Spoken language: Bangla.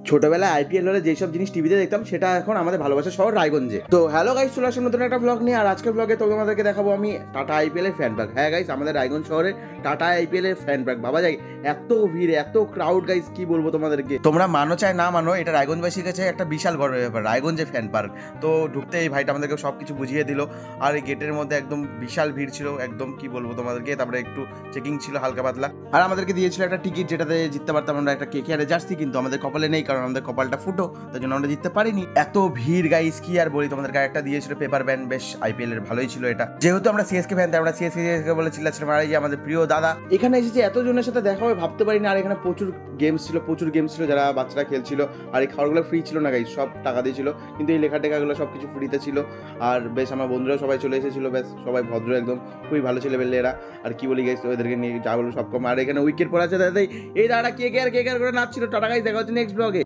ছোটবেলায় আইপিএল হলে যেসব জিনিস টিভিতে দেখতাম সেটা এখন আমাদের ভালোবাসার শহর রায়গঞ্জে। তো হ্যালো গাইস, চলে আসলাম নতুন একটা ব্লগ নিয়ে। আর আজকের ব্লগে তোমাদেরকে দেখাবো আমি টাটা আইপিএল এর ফ্যান পার্ক। হ্যাঁ গাইস, আমাদের রায়গঞ্জ শহরে টাটা আইপিএল এর ফ্যান পার্ক। বাবা যাই, এত ভিড়, এত ক্রাউড গাইস, কি বলবো তোমাদেরকে। তোমরা মানো চাই না মানো, এটা রায়গঞ্জবাসীর কাছে একটা বিশাল গর্বের ব্যাপার, রায়গঞ্জে ফ্যান পার্ক। তো ঢুকতে এই ভাইটা আমাদেরকে সব কিছু বুঝিয়ে দিল। আর এই গেটের মধ্যে একদম বিশাল ভিড় ছিল, একদম কি বলবো তোমাদেরকে। তারপরে একটু চেকিং ছিল হালকা পাতলা, আর আমাদেরকে দিয়েছিল একটা টিকিট, যেটাতে জিততে পারতাম আমরা একটা কেকেআর জার্সি। কিন্তু আমাদের কপালে নেই, কারণ আমাদের কপালটা ফুটো, তাই জন্য আমরা জিততে পারিনি। এত ভিড় গাইস, কি আর বলি তোমাদেরকে। একটা দিয়েছিল পেপার ব্যান, বেশ আইপিএল এর ভালোই ছিল এটা। যেহেতু আমরা সিএসকে ফ্যান, তাই আমরা সিএসকে বলে চিল্লাচ্ছিলাম, আর এই যে আমাদের প্রিয় দাদা এখানে এসেছে, এতজনের সাথে দেখা হবে ভাবতে পারিনি। আর এখানে প্রচুর গেমস ছিল, যারা বাচ্চারা খেলছিল। আর এই খাবারগুলো ফ্রি ছিল না গাইস, সব টাকা দিয়েছিল। কিন্তু এই লেখা টেখাগুলো সব কিছু ফ্রিতে ছিল। আর বেশ আমার বন্ধুরাও সবাই চলে এসেছিল, বেশ সবাই ভদ্র, একদম খুবই ভালো ছিল বেলে এরা। আর কি বলি গাইস, ওদেরকে নিয়ে যা বলবো সব কম। আর এখানে উইকেট পড়া আছে দাদাই, এই দাঁড়া কেকেআর করে নাচছিল। টাটা গাইস, দেখা হচ্ছে নেক্সট ব্লগে।